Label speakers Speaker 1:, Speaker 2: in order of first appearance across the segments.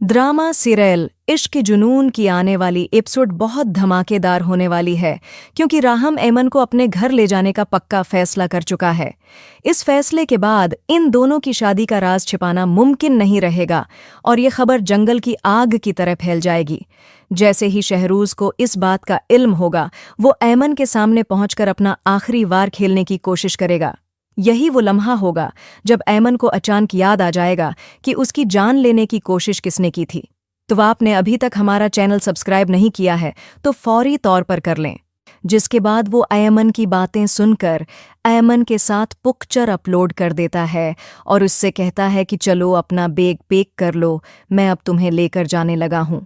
Speaker 1: Drama serial इश्क के जुनून की आने वाली एपिसोड बहुत धमाकेदार होने वाली है क्योंकि राहम ऐमन को अपने घर ले जाने का पक्का फैसला कर चुका है। इस फैसले के बाद इन दोनों की शादी का राज छिपाना मुमकिन नहीं रहेगा और ये खबर जंगल की आग की तरह फैल जाएगी। जैसे ही शहरूज को इस बात का इल्म होगा, वो ऐमन के सामने पहुंचकर अपना आखिरी वार खेलने की कोशिश करेगा। यही वो लम्हा होगा जब ऐमन को अचानक याद आ जाएगा कि उसकी जान लेने की कोशिश किसने की थी। तो आपने अभी तक हमारा चैनल सब्सक्राइब नहीं किया है तो फौरी तौर पर कर लें। जिसके बाद वो ऐमन की बातें सुनकर ऐमन के साथ पिक्चर अपलोड कर देता है और उससे कहता है कि चलो अपना बैग पैक कर लो, मैं अब तुम्हें लेकर जाने लगा हूँ।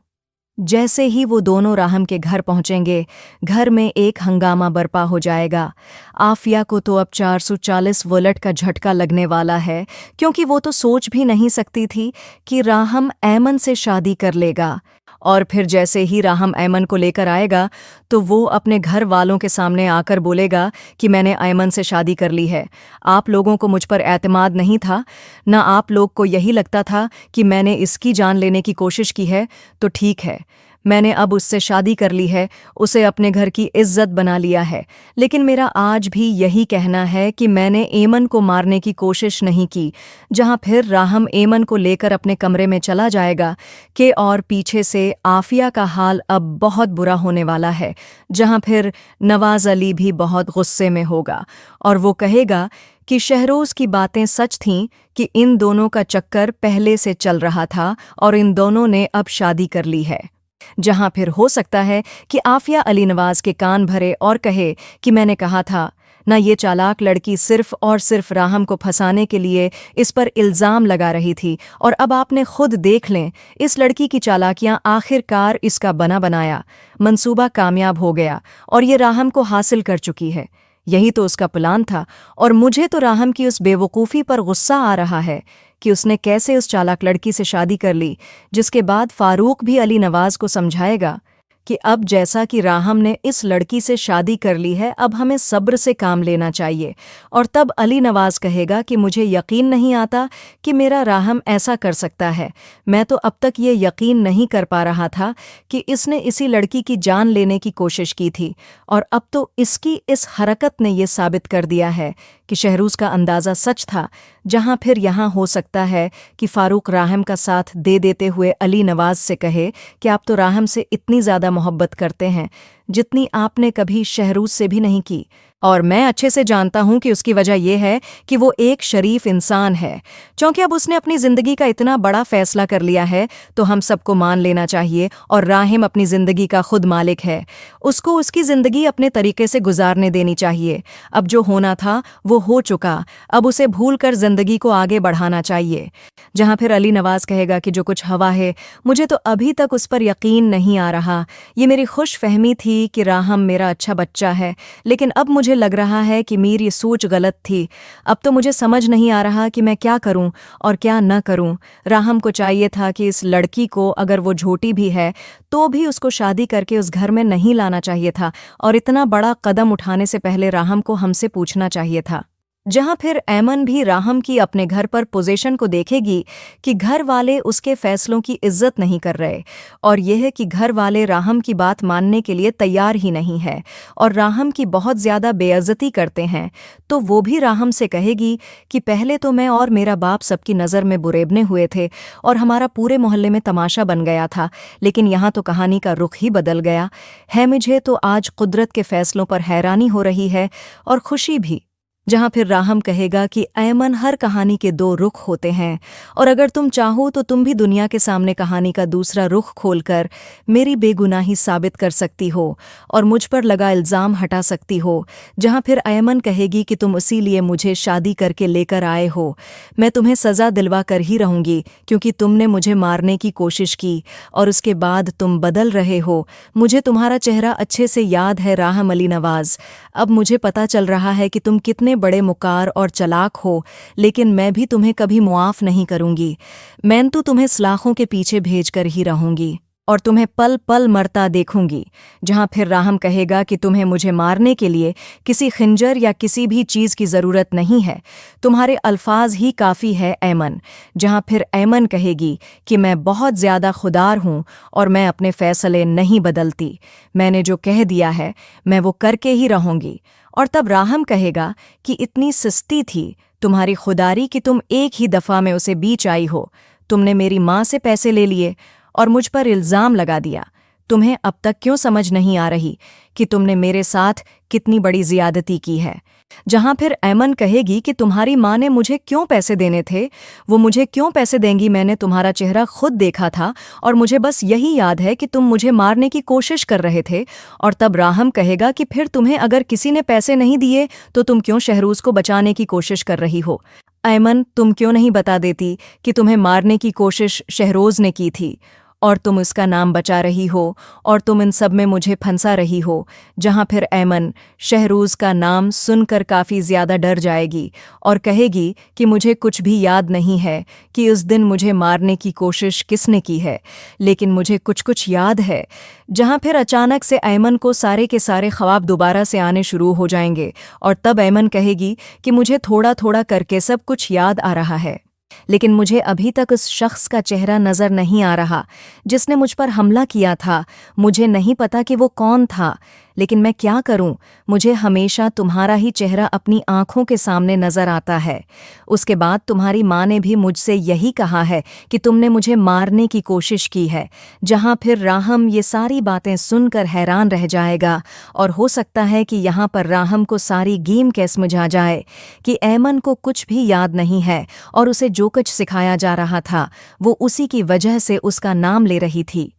Speaker 1: जैसे ही वो दोनों राहम के घर पहुंचेंगे, घर में एक हंगामा बरपा हो जाएगा। आफिया को तो अब 440 वोल्ट का झटका लगने वाला है क्योंकि वो तो सोच भी नहीं सकती थी कि राहम ऐमन से शादी कर लेगा। और फिर जैसे ही राहम ऐमन को लेकर आएगा तो वो अपने घर वालों के सामने आकर बोलेगा कि मैंने ऐमन से शादी कर ली है। आप लोगों को मुझ पर एतमाद नहीं था ना, आप लोग को यही लगता था कि मैंने इसकी जान लेने की कोशिश की है, तो ठीक है, मैंने अब उससे शादी कर ली है, उसे अपने घर की इज्जत बना लिया है। लेकिन मेरा आज भी यही कहना है कि मैंने ऐमन को मारने की कोशिश नहीं की। जहां फिर राहम ऐमन को लेकर अपने कमरे में चला जाएगा कि और पीछे से आफिया का हाल अब बहुत बुरा होने वाला है। जहां फिर नवाज अली भी बहुत गुस्से में होगा और वो कहेगा कि शहरोज की बातें सच थीं कि इन दोनों का चक्कर पहले से चल रहा था और इन दोनों ने अब शादी कर ली है। जहां फिर हो सकता है कि आफिया अली नवाज के कान भरे और कहे कि मैंने कहा था ना, ये चालाक लड़की सिर्फ और सिर्फ राहम को फंसाने के लिए इस पर इल्ज़ाम लगा रही थी और अब आपने खुद देख लें, इस लड़की की चालाकियां आखिरकार इसका बना बनाया मंसूबा कामयाब हो गया और ये राहम को हासिल कर चुकी है। यही तो उसका प्लान था और मुझे तो राहम की उस बेवकूफ़ी पर गुस्सा आ रहा है कि उसने कैसे उस चालाक लड़की से शादी कर ली। जिसके बाद फारूक भी अली नवाज को समझाएगा कि अब जैसा कि राहम ने इस लड़की से शादी कर ली है, अब हमें सब्र से काम लेना चाहिए। और तब अली नवाज कहेगा कि मुझे यकीन नहीं आता कि मेरा राहम ऐसा कर सकता है। मैं तो अब तक ये यकीन नहीं कर पा रहा था कि इसने इसी लड़की की जान लेने की कोशिश की थी और अब तो इसकी इस हरकत ने ये साबित कर दिया है कि शहरूज का अंदाज़ा सच था। जहां फिर यहाँ हो सकता है कि फारूक राहम का साथ दे देते हुए अली नवाज से कहे कि आप तो राहम से इतनी ज़्यादा मोहब्बत करते हैं जितनी आपने कभी शहरूज से भी नहीं की, और मैं अच्छे से जानता हूं कि उसकी वजह यह है कि वो एक शरीफ इंसान है। क्योंकि अब उसने अपनी ज़िंदगी का इतना बड़ा फैसला कर लिया है तो हम सबको मान लेना चाहिए और राहिम अपनी ज़िंदगी का खुद मालिक है। उसको उसकी ज़िंदगी अपने तरीके से गुजारने देनी चाहिए। अब जो होना था वो हो चुका, अब उसे भूल कर ज़िंदगी को आगे बढ़ाना चाहिए। जहां फिर अली नवाज कहेगा कि जो कुछ हवा है, मुझे तो अभी तक उस पर यकीन नहीं आ रहा। ये मेरी खुश फहमी थी कि राहम मेरा अच्छा बच्चा है, लेकिन अब मुझे लग रहा है कि मेरी ये सोच गलत थी। अब तो मुझे समझ नहीं आ रहा कि मैं क्या करूं और क्या न करूं। राहम को चाहिए था कि इस लड़की को, अगर वो झूठी भी है तो भी उसको शादी करके उस घर में नहीं लाना चाहिए था और इतना बड़ा कदम उठाने से पहले राहम को हमसे पूछना चाहिए था। जहां फिर ऐमन भी राहम की अपने घर पर पोजीशन को देखेगी कि घर वाले उसके फैसलों की इज्जत नहीं कर रहे और यह है कि घर वाले राहम की बात मानने के लिए तैयार ही नहीं है और राहम की बहुत ज़्यादा बेइज्जती करते हैं, तो वो भी राहम से कहेगी कि पहले तो मैं और मेरा बाप सबकी नज़र में बुरेबने हुए थे और हमारा पूरे मोहल्ले में तमाशा बन गया था, लेकिन यहाँ तो कहानी का रुख ही बदल गया है। मुझे तो आज कुदरत के फैसलों पर हैरानी हो रही है और खुशी भी। जहां फिर राहम कहेगा कि ऐमन, हर कहानी के दो रुख होते हैं और अगर तुम चाहो तो तुम भी दुनिया के सामने कहानी का दूसरा रुख खोलकर मेरी बेगुनाही साबित कर सकती हो और मुझ पर लगा इल्ज़ाम हटा सकती हो। जहां फिर ऐमन कहेगी कि तुम इसीलिए मुझे शादी करके लेकर आए हो, मैं तुम्हें सज़ा दिलवा कर ही रहूँगी क्योंकि तुमने मुझे मारने की कोशिश की और उसके बाद तुम बदल रहे हो। मुझे तुम्हारा चेहरा अच्छे से याद है राहम अली नवाज। अब मुझे पता चल रहा है कि तुम कितने बड़े मुकार और चलाक हो, लेकिन मैं भी तुम्हें कभी मुआफ नहीं करूंगी। मैं तो तुम्हें सलाखों के पीछे भेज कर ही रहूंगी। और तुम्हें पल पल मरता देखूंगी। जहां फिर राहम कहेगा कि तुम्हें मुझे मारने के लिए किसी खंजर या किसी भी चीज की जरूरत नहीं है, तुम्हारे अल्फाज ही काफी है ऐमन। जहां फिर ऐमन कहेगी कि मैं बहुत ज्यादा खुदार हूं और मैं अपने फैसले नहीं बदलती, मैंने जो कह दिया है मैं वो करके ही रहूंगी। और तब राहम कहेगा कि इतनी सस्ती थी तुम्हारी खुदारी कि तुम एक ही दफा में उसे बीच आई हो। तुमने मेरी माँ से पैसे ले लिए और मुझ पर इल्जाम लगा दिया। तुम्हें अब तक क्यों समझ नहीं आ रही कि तुमने मेरे साथ कितनी बड़ी जियादती की है। जहां फिर ऐमन कहेगी कि तुम्हारी माँ ने मुझे क्यों पैसे देने थे, वो मुझे क्यों पैसे देंगी, मैंने तुम्हारा चेहरा खुद देखा था और मुझे बस यही याद है कि तुम मुझे मारने की कोशिश कर रहे थे। और तब राहम कहेगा कि फिर तुम्हें अगर किसी ने पैसे नहीं दिए तो तुम क्यों शहरोज को बचाने की कोशिश कर रही हो। ऐमन, तुम क्यों नहीं बता देती कि तुम्हें मारने की कोशिश शहरोज ने की थी और तुम उसका नाम बचा रही हो और तुम इन सब में मुझे फंसा रही हो। जहां फिर ऐमन शहरोज का नाम सुनकर काफ़ी ज़्यादा डर जाएगी और कहेगी कि मुझे कुछ भी याद नहीं है कि उस दिन मुझे मारने की कोशिश किसने की है, लेकिन मुझे कुछ कुछ याद है। जहां फिर अचानक से ऐमन को सारे के सारे ख्वाब दोबारा से आने शुरू हो जाएंगे और तब ऐमन कहेगी कि मुझे थोड़ा थोड़ा करके सब कुछ याद आ रहा है, लेकिन मुझे अभी तक उस शख्स का चेहरा नजर नहीं आ रहा जिसने मुझ पर हमला किया था। मुझे नहीं पता कि वो कौन था, लेकिन मैं क्या करूं, मुझे हमेशा तुम्हारा ही चेहरा अपनी आंखों के सामने नजर आता है। उसके बाद तुम्हारी माँ ने भी मुझसे यही कहा है कि तुमने मुझे मारने की कोशिश की है। जहां फिर राहम ये सारी बातें सुनकर हैरान रह जाएगा और हो सकता है कि यहाँ पर राहम को सारी गेम कैसे समझ आ जाए कि ऐमन को कुछ भी याद नहीं है और उसे जो कुछ सिखाया जा रहा था वो उसी की वजह से उसका नाम ले रही थी।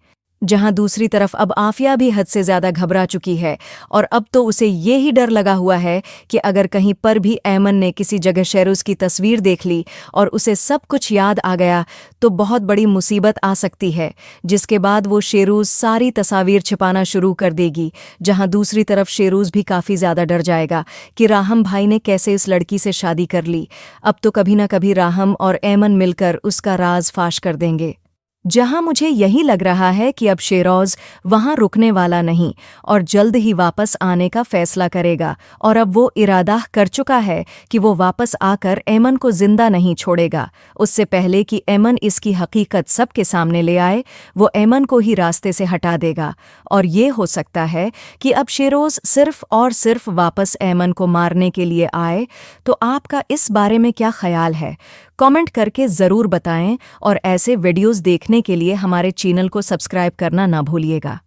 Speaker 1: जहां दूसरी तरफ अब आफिया भी हद से ज्यादा घबरा चुकी है और अब तो उसे ये ही डर लगा हुआ है कि अगर कहीं पर भी ऐमन ने किसी जगह शेरोज की तस्वीर देख ली और उसे सब कुछ याद आ गया तो बहुत बड़ी मुसीबत आ सकती है, जिसके बाद वो शेरोज सारी तस्वीर छिपाना शुरू कर देगी। जहां दूसरी तरफ शेरोज भी काफ़ी ज़्यादा डर जाएगा कि राहम भाई ने कैसे इस लड़की से शादी कर ली। अब तो कभी ना कभी राहम और ऐमन मिलकर उसका राज फाश कर देंगे। जहां मुझे यही लग रहा है कि अब शेरोज वहां रुकने वाला नहीं और जल्द ही वापस आने का फैसला करेगा और अब वो इरादा कर चुका है कि वो वापस आकर ऐमन को जिंदा नहीं छोड़ेगा। उससे पहले कि ऐमन इसकी हकीकत सबके सामने ले आए, वो ऐमन को ही रास्ते से हटा देगा। और ये हो सकता है कि अब शेरोज सिर्फ और सिर्फ वापस ऐमन को मारने के लिए आए। तो आपका इस बारे में क्या ख्याल है, कमेंट करके ज़रूर बताएं और ऐसे वीडियोस देखने के लिए हमारे चैनल को सब्सक्राइब करना ना भूलिएगा।